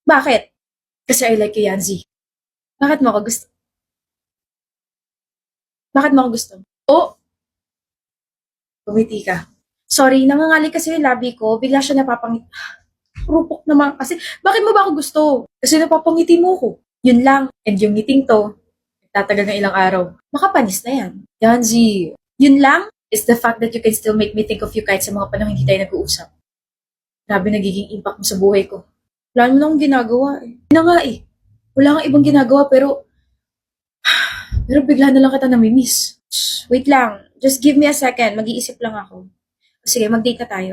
Bakit? Kasi I like you, Yanzi. Bakit mo ako gusto? Bakit mo ako gusto? Oh, bumiti ka. Sorry, nangangali kasi yung labi ko. Bigla siya napapangit. Rupok naman kasi. Bakit mo ba ako gusto? Kasi napapangiti mo ko. Yun lang. And yung ngiting to, tatagal ng ilang araw. Makapanis na yan. Yanzi, yun lang is the fact that you can still make me think of you kahit sa mga panahon hindi tayo nag-uusap. Grabe nagiging impact mo sa buhay ko. Wala mo na akong ginagawa eh. Yun na nga eh. Wala kang ibang ginagawa pero bigla na lang kita namimiss. Wait lang. Just give me a second. Mag-iisip lang ako. Sige, mag-date na tayo.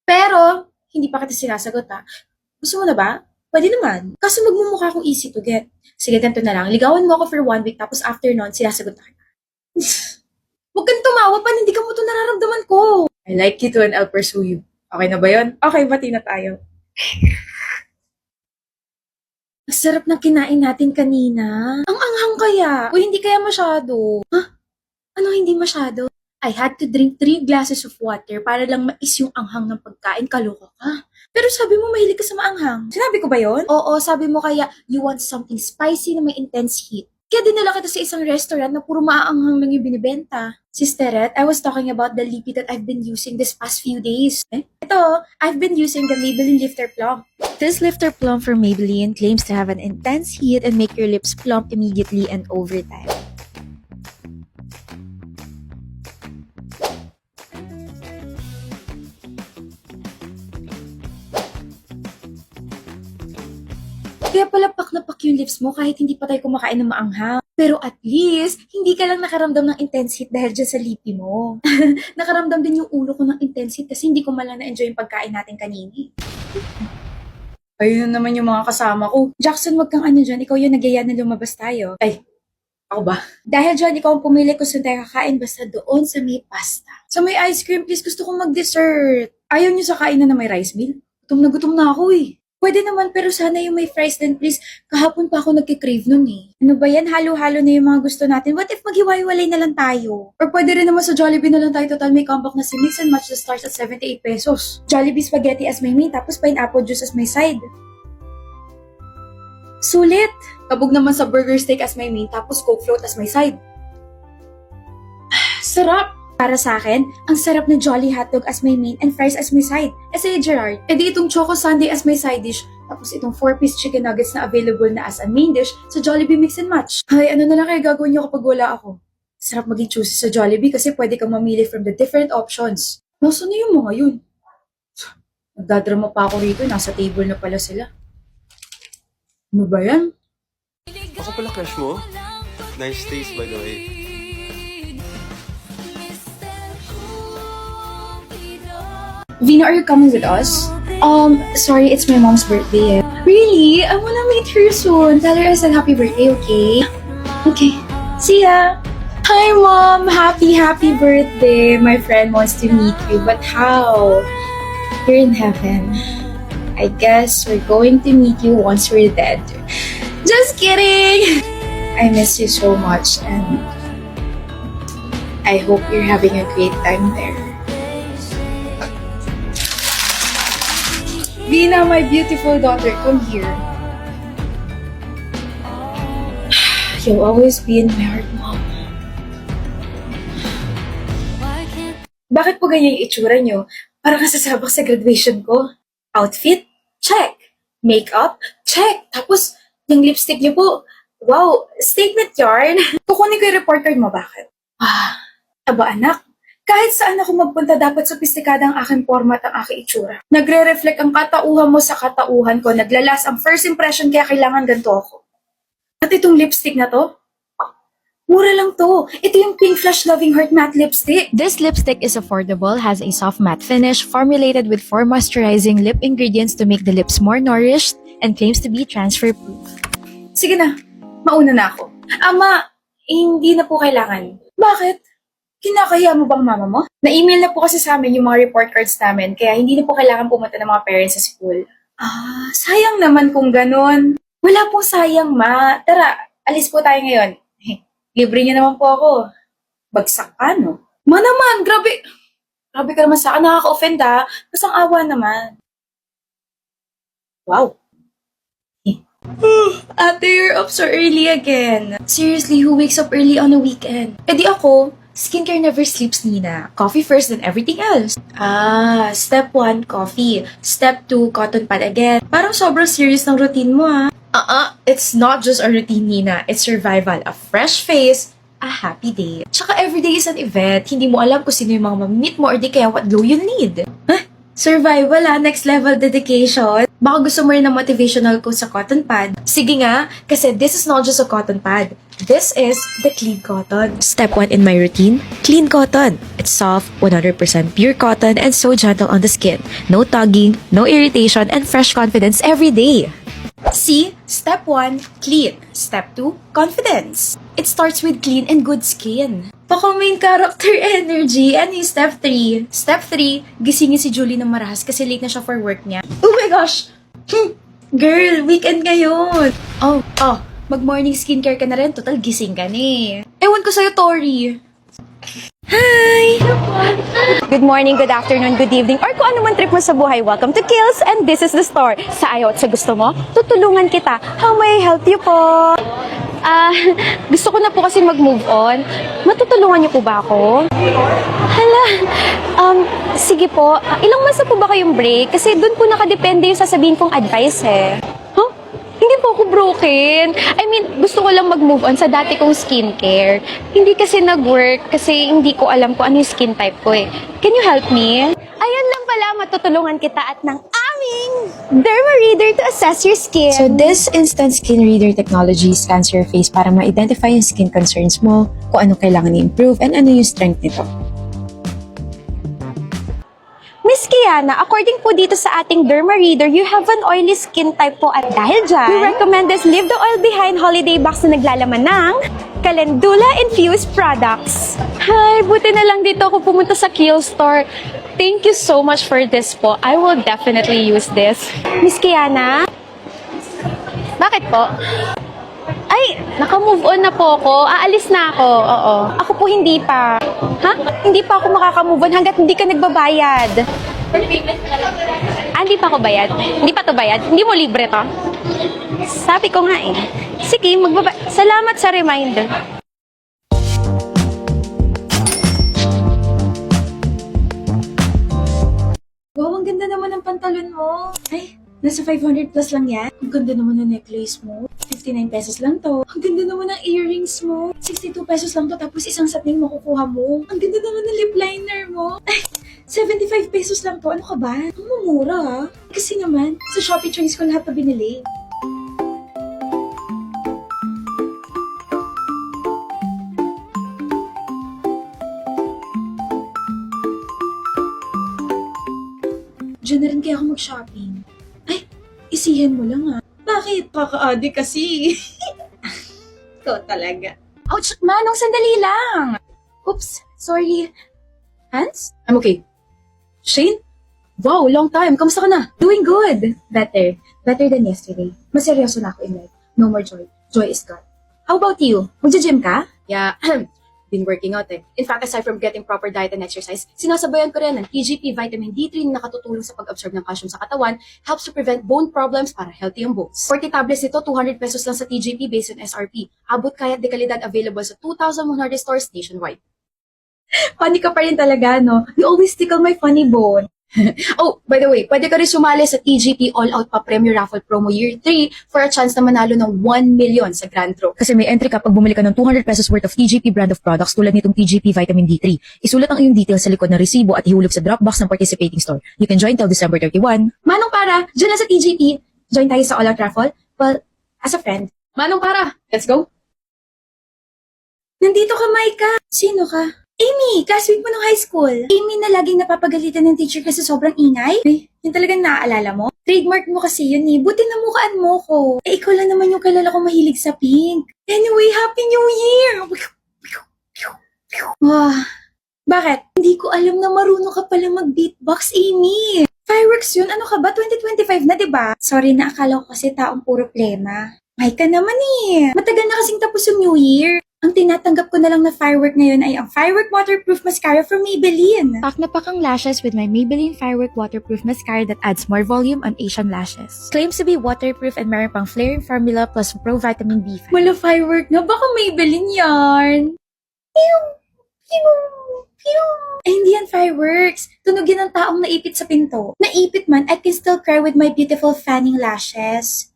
Pero, hindi pa kita sinasagot ha. Gusto mo na ba? Pwede naman. Kaso magmumukha akong easy to get. Sige, ganito na lang. Ligawan mo ako for 1 week tapos after nun, sinasagot na kita. Huwag kang tumawa pa, hindi ka mo ito nararamdaman ko. I like you too and I'll pursue you. Okay na ba yun? Okay, bati na tayo. Ang sarap ng kinain natin kanina. Ang anghang kaya. O hindi kaya masyado. Ha? Ano hindi masyado? I had to drink 3 glasses of water para lang mais yung anghang ng pagkain. Kaloka ka. Pero sabi mo mahilig ka sa maanghang. Sinabi ko ba yon? Oo, sabi mo kaya you want something spicy na may intense heat. Kaya dinala kita sa isang restaurant na puro maaanghang lang yung binibenta. Sisteret, I was talking about the lippy that I've been using this past few days. Ito, I've been using the Maybelline Lifter Plump. This Lifter Plump from Maybelline claims to have an intense heat and make your lips plump immediately and over time. Kaya pala pak na pak yung lips mo kahit hindi pa tayo kumakain ng maanghang. Pero at least, hindi ka lang nakaramdam ng intense heat dahil dyan sa lipi mo. Nakaramdam din yung ulo ko ng intense heat kasi hindi ko malang na-enjoy yung pagkain natin kanini. Ayun na naman yung mga kasama ko. Jackson, wag kang ano dyan. Ikaw yung nagyaya na lumabas tayo. Ay, ako ba? Dahil dyan, ikaw ang pumili kung saan tayo kakain basta doon sa may pasta. Sa may ice cream, please. Gusto kong mag-dessert. Ayaw niyo sa kainan na may rice meal? Gutom na ako eh. Pwede naman, pero sana yung may fries din, please. Kahapon pa ako nagkikrave nun eh. Ano ba yan? Halo-halo na yung mga gusto natin. What if maghiwa-hiwalay na lang tayo? Or pwede rin naman sa Jollibee na lang tayo. Total may comeback na si Mix and Match that starts at 78 pesos. Jollibee spaghetti as my main, tapos pineapple juice as my side. Sulit! Kabog naman sa burger steak as my main, tapos coke float as my side. Sarap! Para sa akin, ang sarap na Jolly hotdog as my main and fries as my side. Eh sa'yo, Gerard, edi itong Choco Sundae as my side dish, tapos itong 4-piece chicken nuggets na available na as a main dish sa Jollibee Mix and Match. Ay, ano na lang kaya gagawin niyo kapag wala ako? Sarap maging choosy sa Jollibee kasi pwede kang mamili from the different options. Nasaan na yung mga yun? Nagdadrama pa ako rito, nasa table na pala sila. Ano ba yan? Ako pala crush mo? Nice taste by the way. Vina, are you coming with us? Sorry, it's my mom's birthday. Really? I wanna meet her soon. Tell her I said happy birthday, okay? Okay. See ya! Hi, Mom! Happy birthday! My friend wants to meet you, but how? You're in heaven. I guess we're going to meet you once we're dead. Just kidding! I miss you so much, and I hope you're having a great time there. Vina, my beautiful daughter, come here. You'll always be in my heart, Mom. Bakit po ganyan yung itsura nyo? Parang kasasabak sa graduation ko. Outfit? Check. Makeup? Check. Tapos, yung lipstick nyo po, wow, statement yarn. Kukunin ko yung report card mo, bakit? Aba anak, kahit saan ako magpunta, dapat sopistikada ang aking format, ang aking itsura. Nagre-reflect ang katauhan mo sa katauhan ko. Naglalas ang first impression, kaya kailangan ganito ako. At itong lipstick na to, mura lang to. Ito yung Pink Flush Loving Heart Matte Lipstick. This lipstick is affordable, has a soft matte finish, formulated with 4 moisturizing lip ingredients to make the lips more nourished, and claims to be transfer-proof. Sige na, mauna na ako. Ama, hindi na po kailangan. Bakit? Kinakahiya mo bang mama mo? Na-email na po kasi sa amin yung mga report cards namin, kaya hindi na po kailangan pumunta ng mga parents sa school. Sayang naman kung ganun. Wala pong sayang, ma. Tara, alis po tayo ngayon. Libre niyo naman po ako. Bagsak ka, no? Ma naman, grabe. Grabe ka naman sa akin, nakaka-offend ha. Basang awa naman. Wow. Ate, you're up so early again. Seriously, who wakes up early on a weekend? Eh di ako, skincare never sleeps, Nina. Coffee first then everything else. Step 1, coffee. Step 2, cotton pad again. Parang sobrang serious ng routine mo, ha? It's not just a routine, Nina. It's survival. A fresh face, a happy day. Tsaka everyday is an event. Hindi mo alam kung sino yung mga mamimit mo or di kaya what glow you'll need. Survival, next level dedication. Baka gusto mo rin ng motivational quote sa cotton pad. Sige nga, kasi this is not just a cotton pad. This is the clean cotton. Step 1 in my routine, clean cotton. It's soft, 100% pure cotton and so gentle on the skin. No tugging, no irritation, and fresh confidence every day. See? Step 1, clean. Step 2, confidence. It starts with clean and good skin. Baka main character energy. Ano yung step 3? Step 3, gisingin si Julie ng marahas kasi late na siya for work niya. Oh my gosh! Girl, weekend ngayon. Mag-morning skincare ka na rin. Total, gising ka na eh. Ewan ko sa'yo, Tori. Hi! Good morning, good afternoon, good evening, or kung ano man trip mo sa buhay, welcome to Kills and this is the store. Sa ayaw at sa gusto mo, tutulungan kita. How may I help you po? Gusto ko na po kasi mag-move on. Matutulungan niyo po ba ako? Hala, sige po. Ilang months na po ba kayong break? Kasi doon po nakadepende yung sasabihin kong advice eh. Huh? Hindi po ako broken. I mean, gusto ko lang mag-move on sa dati kong skincare. Hindi kasi nag-work kasi hindi ko alam kung ano yung skin type ko eh. Can you help me? Ayun lang pala, matutulungan kita at ng aming Derma Reader to assess your skin. So this instant skin reader technology scans your face para ma-identify yung skin concerns mo, kung ano kailangan i-improve, and ano yung strength nito. Miss Kiana, according po dito sa ating Derma Reader, you have an oily skin type po at dahil dyan, we recommend this Leave the Oil Behind holiday box na naglalaman ng Calendula Infused Products. Hi, buti na lang dito ako pumunta sa Kill Store. Thank you so much for this po. I will definitely use this. Miss Kiana? Bakit po? Ay, naka-move on na po ako. Aalis na ako. Oo. Ako po hindi pa. Ha? Hindi pa ako makaka-move on hanggat hindi ka nagbabayad. Hindi pa ako bayad? Hindi pa to bayad? Hindi mo libre to? Sabi ko nga eh. Sige, salamat sa reminder. Wow, ang ganda naman ng pantalon mo. Ay, nasa 500 plus lang yan. Ang ganda naman ng necklace mo. 59 pesos lang to. Ang ganda naman ng earrings mo. 62 pesos lang to, tapos isang set na yung makukuha mo. Ang ganda naman ng lip liner mo. Ay, 75 pesos lang to. Ano ka ba? Ang mamura ha. Kasi naman, sa Shopee Choice ko lahat na binili. Diyan na rin kaya ako mag-shopping. Ay, isihan mo lang ha. Bakit? Kaka-adi kasi. Ikaw talaga. Ouch! Manong, sandali lang! Oops, sorry. Hans? I'm okay. Shane? Wow, long time. Kamusta ka na? Doing good. Better. Better than yesterday. Mas seryoso na ako in life. No more joy. Joy is gone. How about you? Magja-gym ka? Yeah, been working out eh. In fact, aside from getting proper diet and exercise, sinasabayan ko rin ng TGP vitamin D3 na nakatutulong sa pag-absorb ng calcium sa katawan, helps to prevent bone problems para healthy ang bones. 40 tablets ito, 200 pesos lang sa TGP based on SRP. Abot kaya at dekalidad available sa 2,100 stores nationwide. Funny ka pa rin talaga, no? You always tickle my funny bone. Oh, by the way, pwede ka rin sumali sa TGP All Out Pa Premier Raffle Promo Year 3 for a chance na manalo ng 1 million sa Grand Draw. Kasi may entry ka pag bumili ka ng 200 pesos worth of TGP brand of products tulad nitong TGP Vitamin D3. Isulat ang iyong details sa likod ng resibo at ihulog sa Dropbox ng participating store. You can join till December 31. Manong para, dyan na sa TGP. Join tayo sa All Out Raffle? Well, as a friend. Manong para, let's go. Nandito ka, Maika. Sino ka? Amy, classmate mo nung high school. Amy na laging napapagalitan ng teacher kasi sobrang ingay. Eh, yun talagang naaalala mo? Trademark mo kasi yun eh. Buti namukaan mo ko. Eh, ikaw lang naman yung kilala ko mahilig sa pink. Anyway, Happy New Year! Wah, bakit? Hindi ko alam na marunong ka pala mag-beatbox, Amy. Fireworks yun? Ano ka ba? 2025 na, diba? Sorry na, akala ko kasi taong puro plema. May ka naman eh. Matagal na kasing tapos yung New Year. Ang tinatanggap ko na lang na firework ngayon ay ang Firework Waterproof Mascara from Maybelline. Pak na pak ang lashes with my Maybelline Firework Waterproof Mascara that adds more volume on Asian lashes. Claims to be waterproof and meron pang flaring formula plus pro vitamin B5. Wala firework na, baka Maybelline yarn. Pew! Pew! Pew! Eh, hindi yan fireworks. Tunugin ng taong naipit sa pinto. Naipit man, I can still cry with my beautiful fanning lashes.